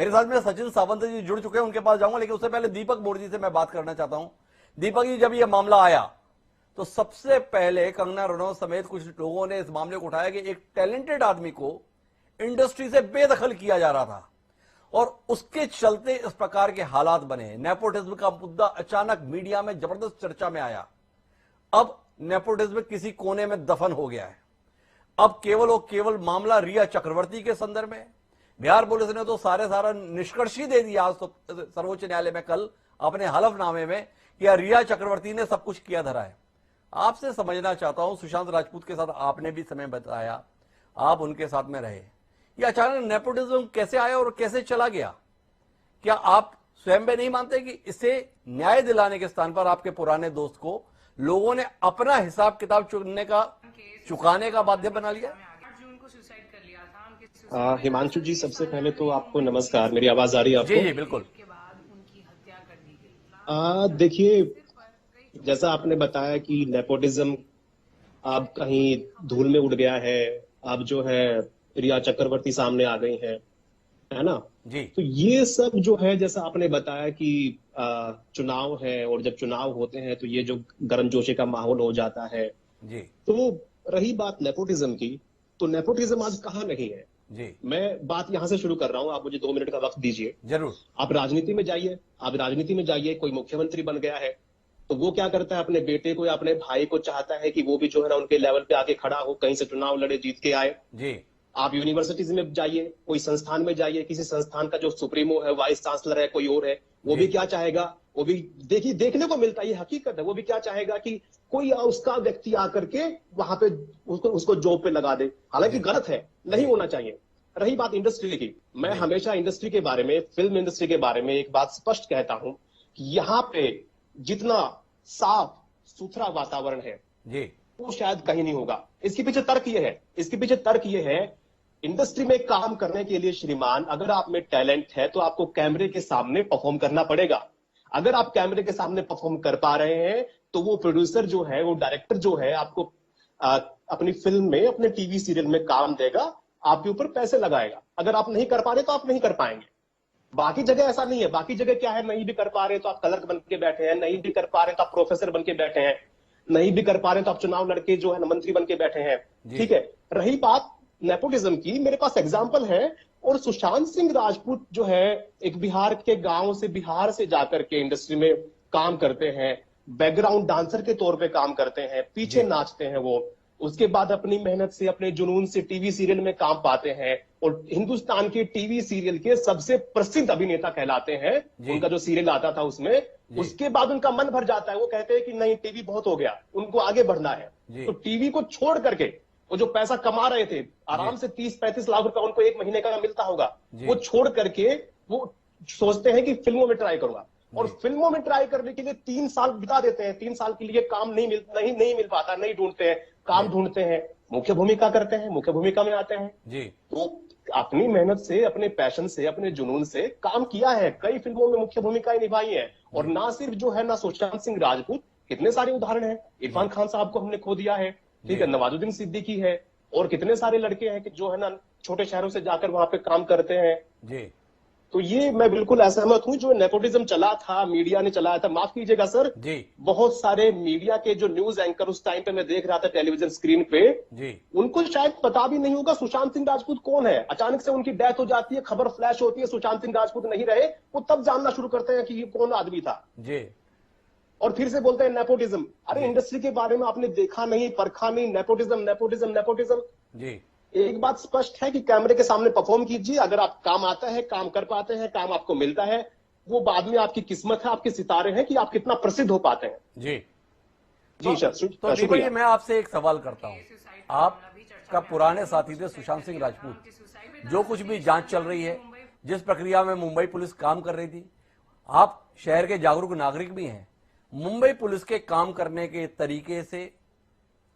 मेरे साथ में सचिन सावंत जी जुड़ चुके हैं, उनके पास जाऊंगा, लेकिन उससे पहले दीपक मोदी से मैं बात करना चाहता हूं। दीपक जी, जब यह मामला आया तो सबसे पहले कंगना रनौत समेत कुछ लोगों ने इस मामले को उठाया कि एक टैलेंटेड आदमी को इंडस्ट्री से बेदखल किया जा रहा था और उसके चलते इस प्रकार के हालात बने। नेपोटिज्म का मुद्दा अचानक मीडिया में जबरदस्त चर्चा में आया। अब नेपोटिज्म किसी कोने में दफन हो गया है। अब केवल और केवल मामला रिया चक्रवर्ती के संदर्भ में। बिहार पुलिस ने तो सारा निष्कर्ष ही दे दिया आज तो सर्वोच्च न्यायालय में कल अपने हलफनामे में कि रिया चक्रवर्ती ने सब कुछ किया धरा है। आपसे समझना चाहता हूं, सुशांत राजपूत के साथ आपने भी समय बताया, आप उनके साथ में रहे, ये अचानक नेपोटिज्म कैसे आया और कैसे चला गया? क्या आप स्वयं में नहीं मानते कि इसे न्याय दिलाने के स्थान पर आपके पुराने दोस्त को लोगों ने अपना हिसाब किताब चुकाने का बाध्य बना लिया? हिमांशु जी, सबसे पहले तो आपको नमस्कार। मेरी आवाज आ रही है आपको? जी जी बिल्कुल। देखिए, जैसा आपने बताया कि नेपोटिज्म अब कहीं धूल में उड़ गया है, अब जो है रिया चक्रवर्ती सामने आ गई है ना जी। तो ये सब जो है, जैसा आपने बताया कि चुनाव है और जब चुनाव होते हैं तो ये जो गर्मजोशी का माहौल हो जाता है जी। तो रही बात नेपोटिज्म की, तो नेपोटिज्म आज कहाँ नहीं है जी। मैं बात यहां से शुरू कर रहा हूं, आप मुझे 2 मिनट का वक्त दीजिए। जरूर। आप राजनीति में जाइए, कोई मुख्यमंत्री बन गया है तो वो क्या करता है, अपने बेटे को या अपने भाई को चाहता है कि वो भी जो है ना उनके लेवल पे आके खड़ा हो, कहीं से चुनाव लड़े, जीत के आए जी। आप यूनिवर्सिटीज में जाइए, कोई संस्थान में जाइए, किसी संस्थान का जो सुप्रीमो है, वाइस चांसलर है, कोई और है, वो भी क्या चाहेगा, वो भी देखने को मिलता है, ये हकीकत है, वो भी क्या चाहेगा कि कोई उसका व्यक्ति आकर के वहां पे उसको जॉब पे लगा दे। हालांकि गलत है, नहीं होना चाहिए। रही बात इंडस्ट्री की, मैं हमेशा इंडस्ट्री के बारे में, फिल्म इंडस्ट्री के बारे में एक बात स्पष्ट कहता हूं कि यहाँ पे जितना साफ सुथरा वातावरण है जी, वो शायद कहीं नहीं होगा। इसके पीछे तर्क ये है, इंडस्ट्री में काम करने के लिए श्रीमान, अगर आप में टैलेंट है तो आपको कैमरे के सामने परफॉर्म करना पड़ेगा। अगर आप कैमरे के सामने परफॉर्म कर पा रहे हैं तो वो प्रोड्यूसर जो है, वो डायरेक्टर जो है, आपको अपनी फिल्म में, अपने टीवी सीरियल में काम देगा, आपके ऊपर पैसे लगाएगा। अगर आप नहीं कर पा रहे तो आप नहीं कर पाएंगे। बाकी जगह ऐसा नहीं है। बाकी जगह क्या है, नहीं भी कर पा रहे तो आप क्लर्क बन के बैठे हैं, नहीं भी कर पा रहे तो आप प्रोफेसर बन के बैठे हैं, नहीं भी कर पा रहे तो आप चुनाव लड़के जो है मंत्री बन के बैठे हैं। ठीक है, रही बात नेपोटिज्म की, मेरे पास एग्जाम्पल है। और सुशांत सिंह राजपूत जो है एक बिहार के गांव से, बिहार से जाकर के इंडस्ट्री में काम करते हैं, बैकग्राउंड डांसर के तौर पे काम करते हैं, पीछे नाचते हैं वो, उसके बाद अपनी मेहनत से, अपने जुनून से टीवी सीरियल में काम पाते हैं और हिंदुस्तान के टीवी सीरियल के सबसे प्रसिद्ध अभिनेता कहलाते हैं। उनका जो सीरियल आता था उसमें, उसके बाद उनका मन भर जाता है, वो कहते हैं कि नहीं, टीवी बहुत हो गया, उनको आगे बढ़ना है। तो टीवी को छोड़ करके वो जो पैसा कमा रहे थे, आराम से 30-35 लाख रुपया उनको एक महीने का मिलता होगा, वो छोड़ करके वो सोचते हैं कि फिल्मों में ट्राई करूंगा। और फिल्मों में ट्राई करने के लिए 3 साल बिता देते हैं। 3 साल के लिए काम नहीं मिल पाता, नहीं ढूंढते हैं, काम ढूंढते हैं, मुख्य भूमिका करते हैं, मुख्य भूमिका में आते हैं जी। तो अपनी मेहनत से, अपने पैशन से, अपने जुनून से काम किया है, कई फिल्मों में मुख्य भूमिकाएं निभाई है। और ना सिर्फ जो है ना सुशांत सिंह राजपूत, कितने सारे उदाहरण हैं। इरफान खान साहब को हमने खो दिया है, ठीक है, नवाजुद्दीन सिद्दीकी है, और कितने सारे लड़के हैं कि जो है ना छोटे शहरों से जाकर वहां पे काम करते हैं जी। तो ये मैं बिल्कुल असहमत हूं। जो नेपोटिज्म चला था, मीडिया ने चलाया था, माफ कीजिएगा सर जी, बहुत सारे मीडिया के जो न्यूज एंकर उस टाइम पे मैं देख रहा था टेलीविजन स्क्रीन पे जी, उनको शायद पता भी नहीं होगा सुशांत सिंह राजपूत कौन है। अचानक से उनकी डेथ हो जाती है, खबर फ्लैश होती है, सुशांत सिंह राजपूत नहीं रहे, वो तब जानना शुरू करते हैं कि ये कौन आदमी था जी। और फिर से बोलते हैं नेपोटिज्म। अरे इंडस्ट्री के बारे में आपने देखा नहीं, परखा नहीं, नेपोटिज्म जी। एक बात स्पष्ट है कि कैमरे के सामने परफॉर्म कीजिए, अगर आप काम आता है, काम कर पाते हैं, काम आपको मिलता है, वो बाद में आपकी किस्मत है, आपके सितारे हैं कि आप कितना प्रसिद्ध हो पाते हैं जी जी। तो दीपक जी, मैं आपसे एक सवाल करता हूं, आपका पुराने साथी थे सुशांत सिंह राजपूत, जो कुछ भी जांच चल रही है, जिस प्रक्रिया में मुंबई पुलिस काम कर रही थी, आप शहर के जागरूक नागरिक भी हैं, मुंबई पुलिस के काम करने के तरीके से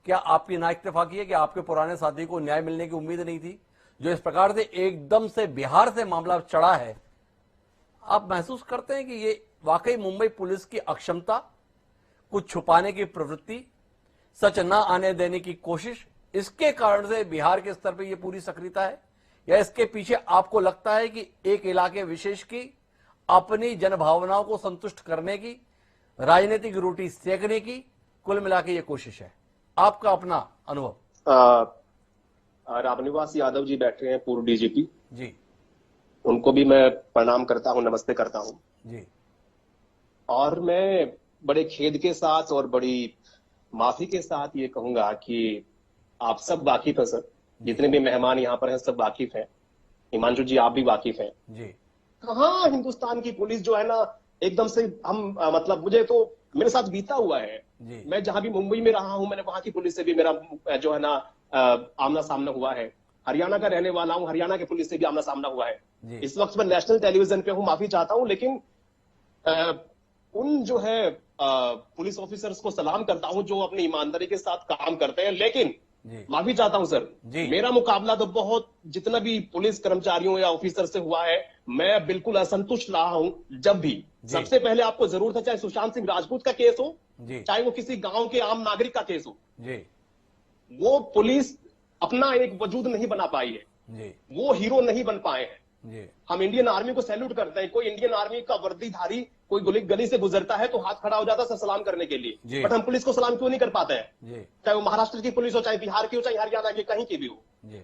क्या आपकी ना इत्तेफाकी है कि आपके पुराने साथी को न्याय मिलने की उम्मीद नहीं थी, जो इस प्रकार से एकदम से बिहार से मामला चढ़ा है? आप महसूस करते हैं कि ये वाकई मुंबई पुलिस की अक्षमता, कुछ छुपाने की प्रवृत्ति, सच ना आने देने की कोशिश, इसके कारण से बिहार के स्तर पर यह पूरी सक्रियता है, या इसके पीछे आपको लगता है कि एक इलाके विशेष की अपनी जनभावनाओं को संतुष्ट करने की, राजनीतिक रोटी सेकने की कुल मिला के ये कोशिश है? आपका अपना अनुभव। रामनिवास यादव जी बैठे हैं, पूर्व डीजीपी जी। उनको भी मैं प्रणाम करता हूं, नमस्ते करता हूं जी। और मैं बड़े खेद के साथ और बड़ी माफी के साथ ये कहूंगा कि आप सब वाकिफ हैं सर, जितने भी मेहमान यहाँ पर हैं सब वाकिफ हैं। हिमांशु जी आप भी वाकिफ हैं जी। कहाँ हिंदुस्तान की पुलिस जो है ना एकदम से हम मतलब मुझे तो मेरे साथ बीता हुआ है। जी। मैं जहां भी मुंबई में रहा हूं, मैंने वहां की पुलिस से भी मेरा जो है ना आमना सामना हुआ है। हरियाणा का रहने वाला हूं, हरियाणा की पुलिस से भी आमना सामना हुआ है। जी। इस वक्त मैं नेशनल टेलीविजन पे हूं, माफी चाहता हूं, लेकिन उन जो है पुलिस ऑफिसर्स को सलाम करता हूं जो अपनी ईमानदारी के साथ काम करते हैं। लेकिन जी। माफी चाहता हूं सर, जी। मेरा मुकाबला तो बहुत जितना भी पुलिस कर्मचारियों या ऑफिसर से हुआ है, मैं बिल्कुल असंतुष्ट रहा हूं। जब भी सबसे पहले आपको जरूरत है, चाहे सुशांत सिंह राजपूत का केस हो, चाहे वो किसी गांव के आम नागरिक का केस हो, जी। वो पुलिस अपना एक वजूद नहीं बना पाई है। जी। वो हीरो नहीं बन पाए हैं। जी। हम इंडियन आर्मी को सैल्यूट करते हैं। कोई इंडियन आर्मी का वर्दीधारी कोई गली से गुजरता है तो हाथ खड़ा हो जाता है सलाम करने के लिए, बट हम पुलिस को सलाम क्यों नहीं कर पाते हैं? चाहे वो महाराष्ट्र की पुलिस हो, चाहे बिहार की हो, चाहे हरियाणा की, कहीं की भी हो। जी।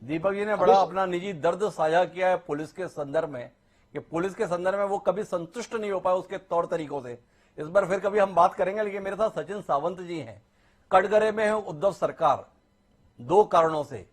दीपक जी ने बड़ा अपना निजी दर्द साझा किया है पुलिस के संदर्भ में, कि पुलिस के संदर्भ में वो कभी संतुष्ट नहीं हो पाए उसके तौर तरीकों से। इस बार फिर कभी हम बात करेंगे, लेकिन मेरे साथ सचिन सावंत जी हैं। कटघरे में है उद्धव सरकार, दो कारणों से।